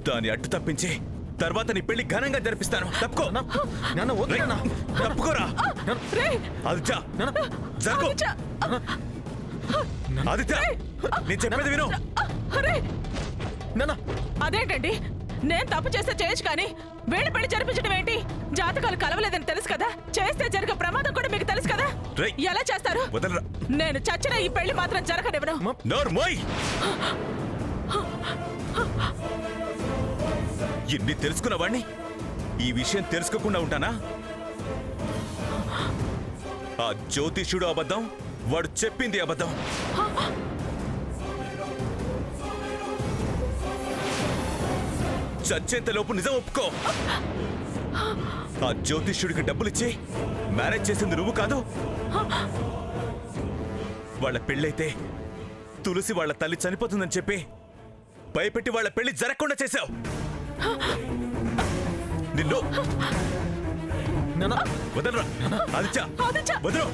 దాని అడ్డు తప్పించి తర్వాత నీ పెళ్లి ఘనంగా జరిపిస్తాను. తప్పుకో. తప్పుకోరా ఆదిత్య. జరుగు ఆదిత్య, నేను చెప్పేది విను. అదేంటండి, నేను తప్పు చేస్తే చేయొచ్చు కానీ వీళ్ళ పెళ్లి జరిపించడం ఏంటి? జాతకాలు కలవలేదని తెలుసు కదా, చేస్తే జరిగే ప్రమాదం కూడా మీకు తెలుసు కదా. ఎలా చేస్తారు? నేను చచ్చిన ఈ పెళ్లి మాత్రం జరగనివ్వను. ఇన్ని తెలుసుకున్నవాణ్ణి ఈ విషయం తెలుసుకోకుండా ఉంటానా? ఆ జ్యోతిష్యుడు అబద్ధం, వాడు చెప్పింది అబద్ధం. చచ్చేంతలోపు నిజం ఒప్పుకో. ఆ జ్యోతిష్యుడికి డబ్బులిచ్చి మ్యారేజ్ చేసింది నువ్వు కాదు. వాళ్ళ పెళ్ళైతే తులసి వాళ్ళ తల్లి చనిపోతుందని చెప్పి భయపెట్టి వాళ్ళ పెళ్లి జరగకుండా చేశావు. నిన్ను వదలరా ఆదిత్య, వదలు.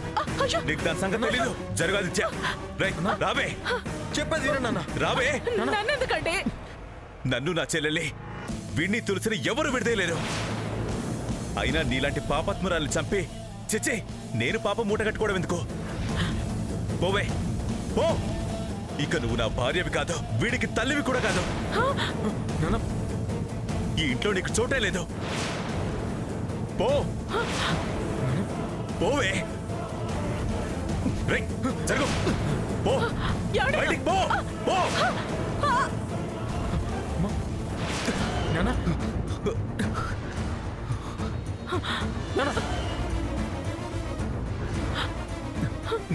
నీకు దాని సంగతి తెలీదు. జరుగు ఆదిత్య. రావే, చెప్పేది రావే. నన్నెందుకంటే నన్ను నా చెల్లెల్ని వీణ్ణి తులసిని ఎవరు విడదలేరు. అయినా నీలాంటి పాపాత్మురాల్ని చంపి చిచ్చే నేను పాపం మూట కట్టుకోవడం ఎందుకు? పోవే పో. ఇక నువ్వు నా భార్యవి కాదు, వీడికి తల్లివి కూడా కాదు. ఈ ఇంట్లో నీకు చోటే లేదు. పో పోవే. జరుగు. పో బయటికి పో. పో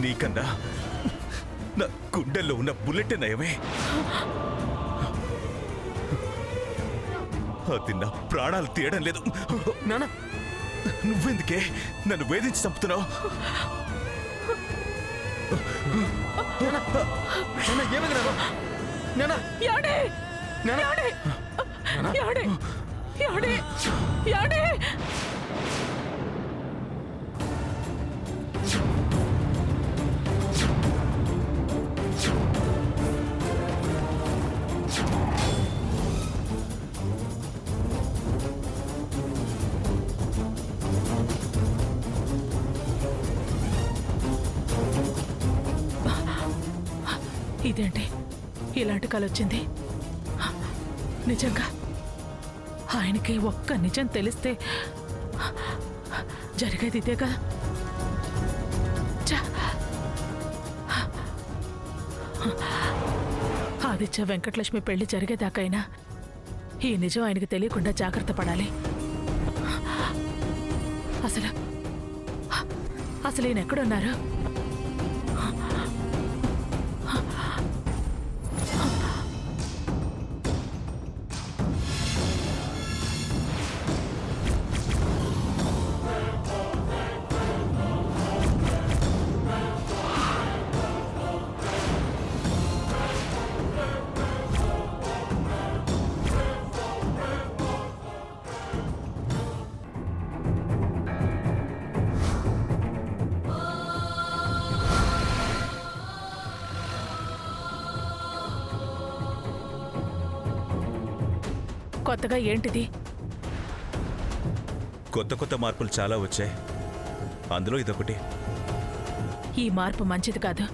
నీకన్నా నా గుండెల్లో ఉన్న బుల్లెట్ నయమే. అది నా ప్రాణాలు తీయడం లేదు. నానా, నువ్వెందుకే నన్ను వేధించి చంపుతున్నావు? ఇదేంటి ఇలాంటి కల వచ్చింది? నిజంగా ఆయనకి ఒక్క నిజం తెలిస్తే జరిగేది ఇదేగా. ఆదిత్య వెంకటలక్ష్మి పెళ్లి జరిగేదాకైనా ఈ నిజం ఆయనకి తెలియకుండా జాగ్రత్త పడాలి. అసలు ఈయన ఎక్కడున్నారు? కొత్తగా ఏంటిది? కొత్త కొత్త మార్పులు చాలా వచ్చాయి, అందులో ఇదొకటి. ఈ మార్పు మంచిది కాదు.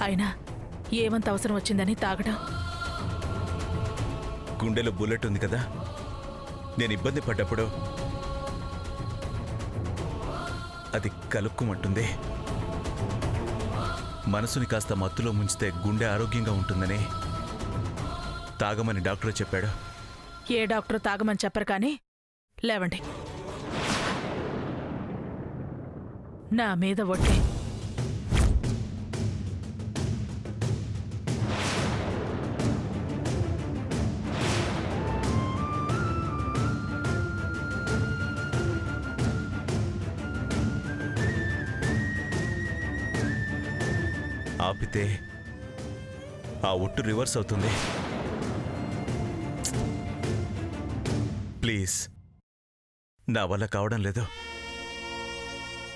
అయినా ఏమంత అవసరం వచ్చిందని తాగడం? గుండెలో బుల్లెట్ ఉంది కదా, నేను ఇబ్బంది పడ్డప్పుడు అది కలుక్కుమంటుంది. మనసుని కాస్త మత్తులో ముంచితే గుండె ఆరోగ్యంగా ఉంటుందని తాగమని డాక్టర్ చెప్పాడు. ఏ డాక్టర్ తాగమని చెప్పరు కానీ లేవండి. నా మీద ఒట్టే. ఆపితే ఆ ఒట్టు రివర్స్ అవుతుంది. ప్లీజ్, నా వల్ల కావడం లేదు.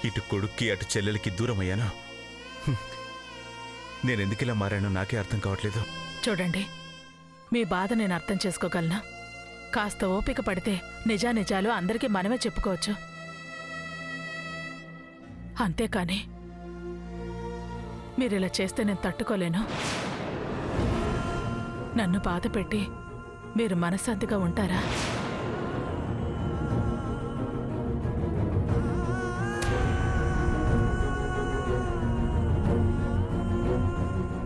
ఇటు కొడుక్కి అటు చెల్లెలకి దూరం అయ్యాను. నేనెందుకిలా మారానో నాకే అర్థం కావట్లేదు. చూడండి, మీ బాధ నేను అర్థం చేసుకోగలనా? కాస్త ఓపిక పడితే నిజానిజాలు అందరికీ మనమే చెప్పుకోవచ్చు. అంతేకాని మీరిలా చేస్తే నేను తట్టుకోలేను. నన్ను బాధపెట్టి మీరు మనశ్శాంతిగా ఉంటారా?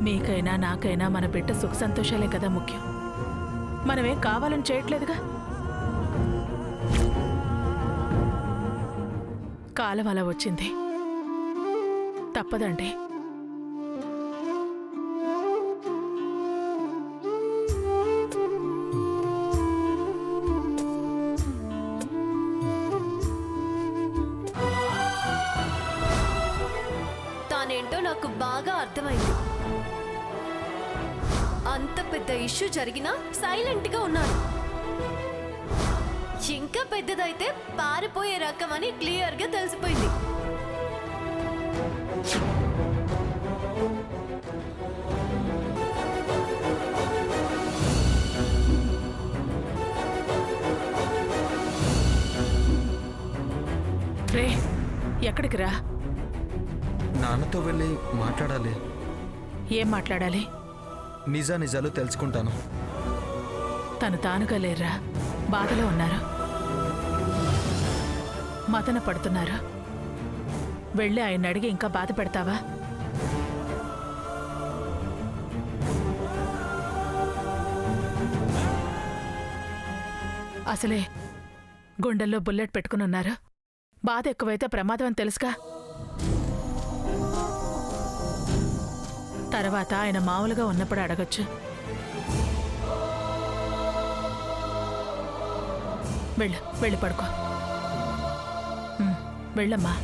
మీకైనా నాకైనా మన బిడ్డ సుఖ సంతోషాలే కదా ముఖ్యం. మనమేం కావాలని చేయట్లేదుగా. కాలం అలా వచ్చింది, తప్పదండి. తానేంటో నాకు బాగా అర్థమైంది. అంత పెద్ద ఇష్యూ జరిగినా సైలెంట్ గా ఉన్నాడు. ఇంకా పెద్దదైతే పారిపోయే రకం అని క్లియర్ గా తెలిసిపోయింది. రే, ఎక్కడికి రా? నాన్నతో వెళ్ళి మాట్లాడాలి. ఏం మాట్లాడాలి? నిజాలు తెలుసుకుంటాను. తను తానుగా లేర్రా, బాధలో ఉన్నారు, మదన పడుతున్నారు. వెళ్ళి ఆయన అడిగి ఇంకా బాధ పెడతావా? అసలే గుండెల్లో బుల్లెట్ పెట్టుకుని ఉన్నారు. బాధ ఎక్కువైతే ప్రమాదం అని తెలుసుగా. తర్వాత ఆయన మామూలుగా ఉన్నప్పుడు అడగొచ్చు. వెళ్ళి పడుకో. వెళ్ళమ్మా.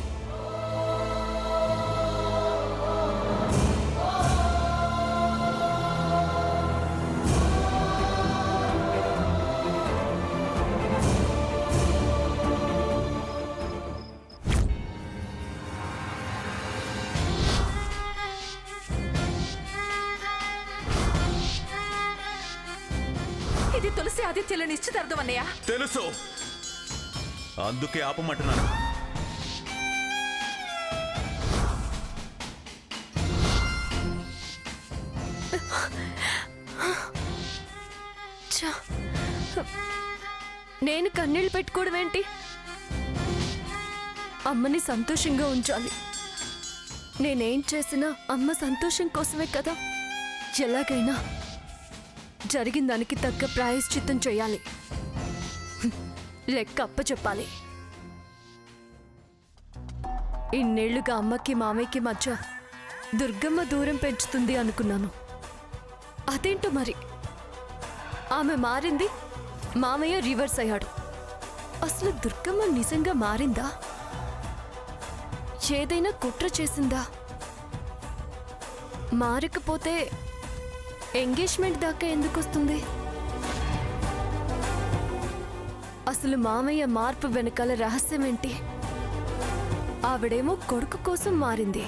ఇది తులసి ఆదిత్యుల నిశ్చితార్థం అన్నయ్య. తెలుసు, అందుకే ఆపమంటున్నాను. నేను కన్నీళ్ళు పెట్టుకోవడం ఏంటి? అమ్మని సంతోషంగా ఉంచాలి. నేనేం చేసినా అమ్మ సంతోషం కోసమే కదా. ఎలాగైనా జరిగిన దానికి తగ్గ ప్రాయశ్చిత్తం చేయాలి. లెక్క అప్పచెప్పాలి. ఇన్నేళ్లుగా అమ్మకి మామయ్యకి మధ్య దుర్గమ్మ దూరం పెంచుతుంది అనుకున్నాను. అదేంటో మరి, ఆమె మారింది, మామయ్య రివర్స్ అయ్యాడు. అసలు దుర్గమ్మ నిజంగా మారిందా? ఏదైనా కుట్ర చేసిందా? మారకపోతే ఎంగేజ్మెంట్ దాకా ఎందుకు వస్తుంది? అసలు మామయ్య మార్పు వెనకాల రహస్యం ఏంటి? ఆవిడేమో కొడుకు కోసం మారింది,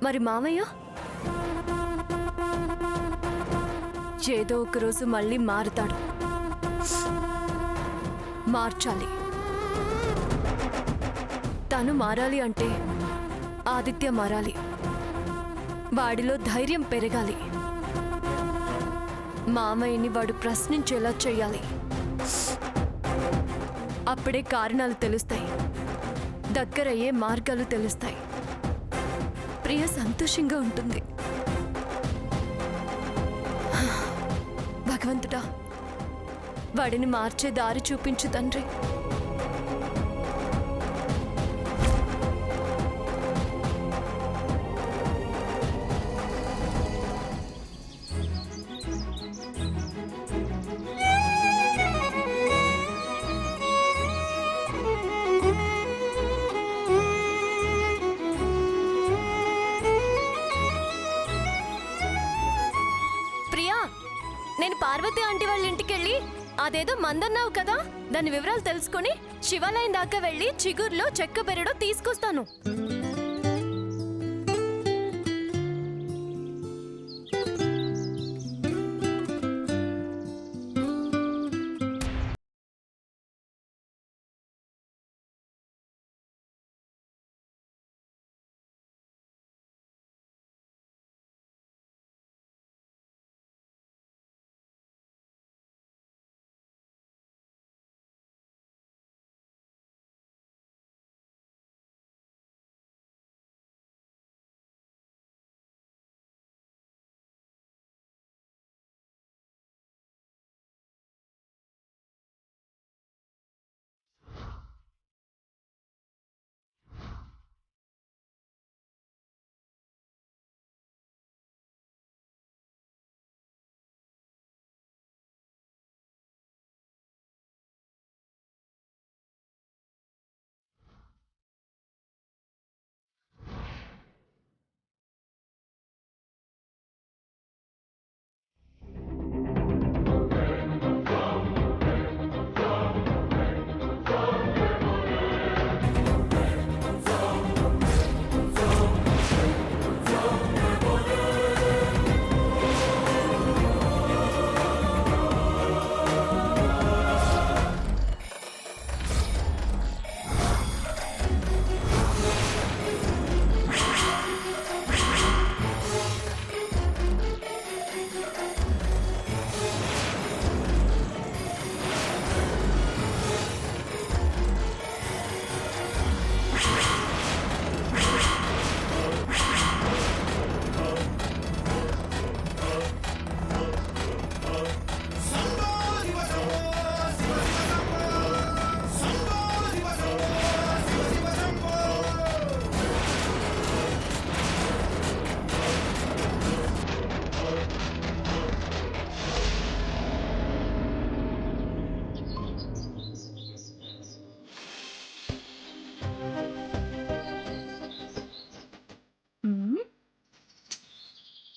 మరి మామయ్య ఏదో ఒకరోజు మళ్ళీ మారుతాడు. మార్చాలి. తను మారాలి అంటే ఆదిత్య మారాలి. వాడిలో ధైర్యం పెరగాలి. మామయ్యని వాడు ప్రశ్నించేలా చేయాలి. అప్పుడే కారణాలు తెలుస్తాయి, దగ్గరయ్యే మార్గాలు తెలుస్తాయి. ప్రియ సంతోషంగా ఉంటుంది. భగవంతుడా, వాడిని మార్చే దారి చూపించు తండ్రి. నేను పార్వతి ఆంటీ వాళ్ళ ఇంటికెళ్ళి అదేదో మందన్నావు కదా, దాని వివరాలు తెలుసుకొని శివాలయం దాకా వెళ్ళి చిగుర్లో చెక్క బెరడో తీసుకొస్తాను.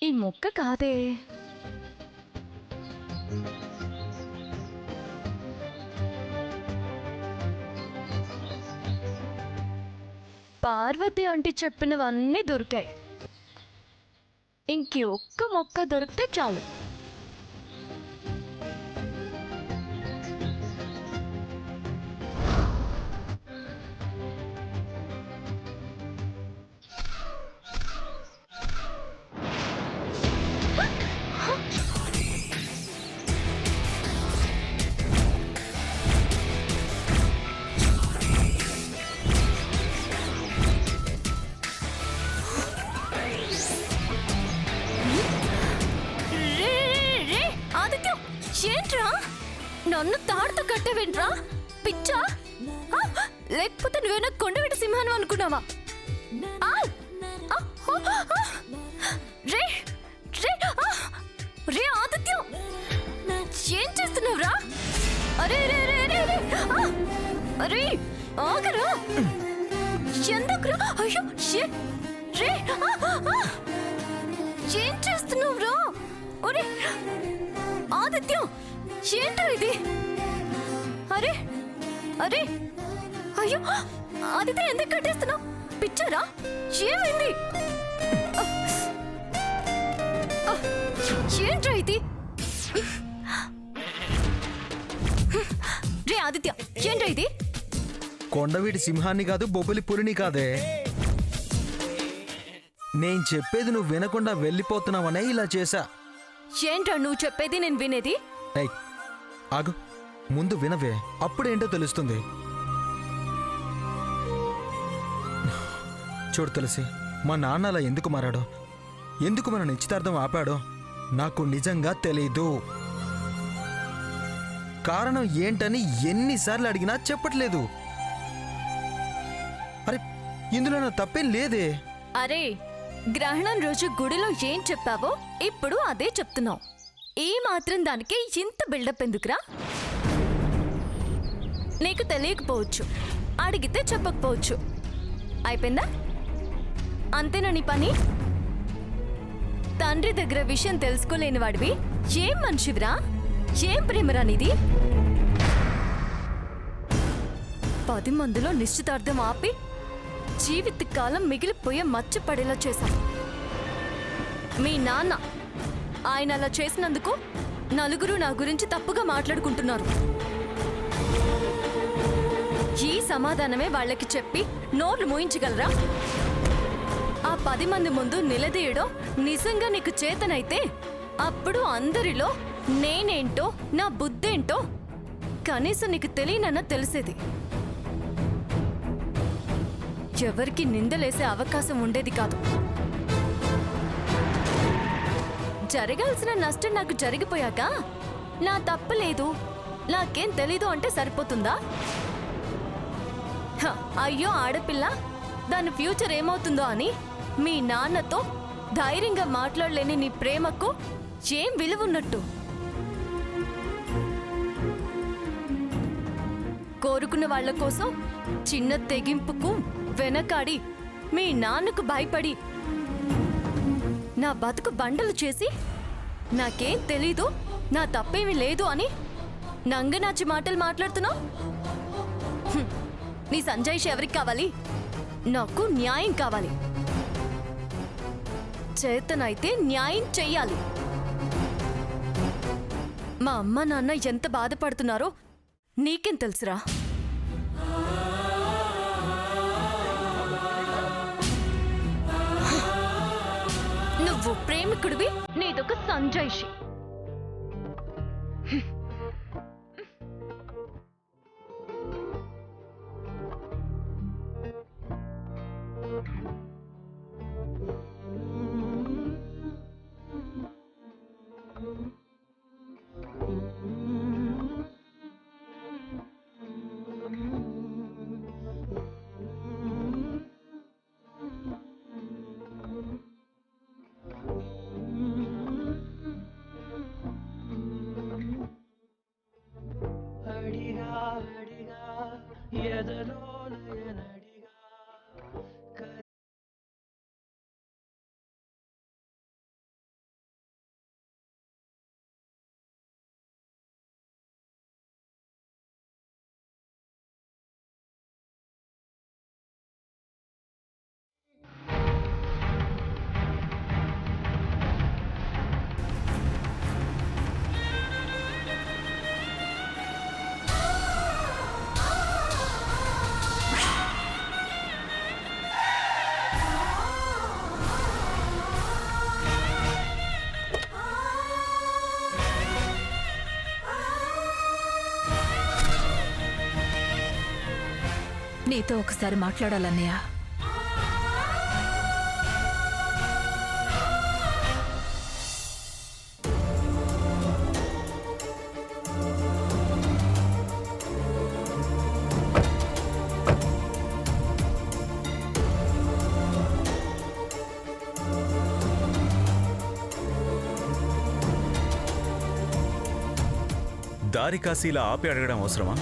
ఈ మొక్క కాదే. పార్వతి ఆంటీ చెప్పినవన్నీ దొరికాయి. ఇంకి ఒక్క మొక్క దొరికితే చాలు. ఏంట్రా నన్ను తాడుతో కట్టేవేంట్రా? పిచ్చా? లేకపోతే నువ్వేనా కొండవీటి సింహానం అనుకున్నావా? రే రే రే ఆదిత్యం, ఏం చేస్తున్నావురా? అరే రే రే రే అరే ఆగరా, ఎందుకురా? అయ్యో రే ఏం చేస్తున్నావురా? ఒరే ఆదిత్యం, ఏంటో ఇది? అరే అరే అయ్యో ఆదిత్య, ఎందుకు కట్టేస్తున్నావు? పిచ్చారా? ఏమైంది? ఏంట్రా ఇది? రే ఆదిత్య, ఏంట్రా ఇది? కొండవీటి సింహాన్ని కాదు, బొబ్బిలి పులిని కాదే. నేను చెప్పేది నువ్వు వినకుండా వెళ్ళిపోతున్నావనే ఇలా చేశా. ఏంట్రా నువ్వు చెప్పేది నేను వినేది? ఏయ్ ఆగు, ముందు వినవే, అప్పుడేంటో తెలుస్తుంది. చూడు తులసి, మా నాన్న అలా ఎందుకు మారాడో, ఎందుకు మన నిశ్చితార్థం ఆపాడో నాకు నిజంగా తెలీదు. కారణం ఏంటని ఎన్నిసార్లు అడిగినా చెప్పట్లేదు. అరే ఇందులో నా తప్పేం లేదే. అరే గ్రహణం రోజు గుడిలో ఏం చెప్పావో ఇప్పుడు అదే చెప్తున్నావు. ఈ మాత్రం దానికి ఇంత బిల్డప్ ఎందుకురా? నీకు తెలియకపోవచ్చు, అడిగితే చెప్పకపోవచ్చు. అయిపోయిందా? అంతేనా నీ పని? తండ్రి దగ్గర విషయం తెలుసుకోలేని వాడివి ఏం మనిషివిరా? ఏం ప్రేమరా నీది? 10 మందిలో నిశ్చితార్థం ఆపి జీవితకాలం మిగిలిపోయే మచ్చపడేలా చేశాం. మీ నాన్న ఆయన అలా చేసినందుకు నలుగురు నా గురించి తప్పుగా మాట్లాడుకుంటున్నారు. ఈ సమాధానమే వాళ్ళకి చెప్పి నోర్లు మూయించగలరా? ఆ 10 మంది ముందు నిలదీయడం నిజంగా నీకు చేతనైతే అప్పుడు అందరిలో నేనేంటో నా బుద్ధేంటో కనీసం నీకు తెలియనన్నా తెలిసేది. ఎవరికి నిందలేసే అవకాశం ఉండేది కాదు. జరగాల్సిన నష్టం నాకు జరిగిపోయాక నా తప్పు లేదు, నాకేం తెలీదు అంటే సరిపోతుందా? అయ్యో ఆడపిల్ల, దాని ఫ్యూచర్ ఏమవుతుందో అని మీ నాన్నతో ధైర్యంగా మాట్లాడలేని నీ ప్రేమకు ఏం విలువున్నట్టు? కోరుకున్న వాళ్ల కోసం చిన్న తెగింపుకు వెనకాడి మీ నాన్నకు భయపడి నా బతుకు బండలు చేసి నాకేం తెలీదు, నా తప్పేమీ లేదు అని నంగనాచి మాటలు మాట్లాడుతున్నావు. నీ సంజాయిషి ఎవరికి కావాలి? నాకు న్యాయం కావాలి. చేతనైతే న్యాయం చెయ్యాలి. మా అమ్మ నాన్న ఎంత బాధపడుతున్నారో నీకేం తెలుసురా? నువ్వు ప్రేమికుడివి, నీదొక సంజాయిషి. ఎదలోన నీతో ఒకసారి మాట్లాడాలన్నయ్య. దారి కాసి ఇలా ఆపి అడగడం అవసరమా?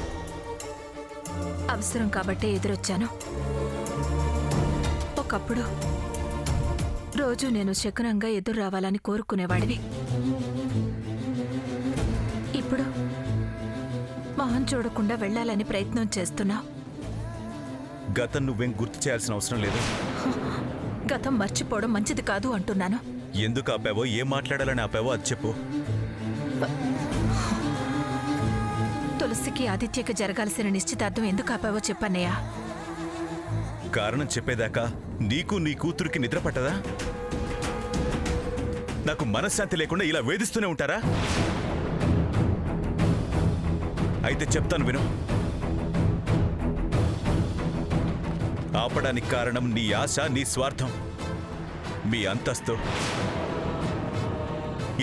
అవసరం కాబట్టే ఎదురొచ్చాను. ఒకప్పుడు రోజు నేను శకునంగా ఎదురు రావాలని కోరుకునేవాడివి. ఇప్పుడు మొహం చూడకుండా వెళ్ళాలని ప్రయత్నం చేస్తున్నావు. గతం నువ్వేం గుర్తు చేయాల్సిన అవసరం లేదు. గతం మర్చిపోవడం మంచిది కాదు అంటున్నాను. ఎందుకు ఆపావో, ఏం మాట్లాడాలని ఆపావో అది చెప్పు. తులసికి ఆదిత్యకి జరగాల్సిన నిశ్చితార్థం ఎందుకు ఆపావో చెప్పన్నయ్యా. కారణం చెప్పేదాకా నీకు నీ కూతురికి నిద్ర పట్టదా? నాకు మనశ్శాంతి లేకుండా ఇలా వేధిస్తూనే ఉంటారా? అయితే చెప్తాను విను. ఆపడానికి కారణం నీ ఆశ, నీ స్వార్థం, మీ అంతస్తు.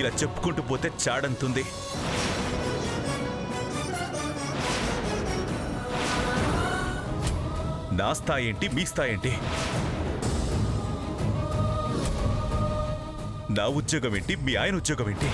ఇలా చెప్పుకుంటూ పోతే చాడంతుంది. నా స్థాయి ఏంటి, మీ స్థాయి ఏంటి? నా ఉద్యోగం ఏంటి, మీ ఆయన ఉద్యోగం ఏంటి?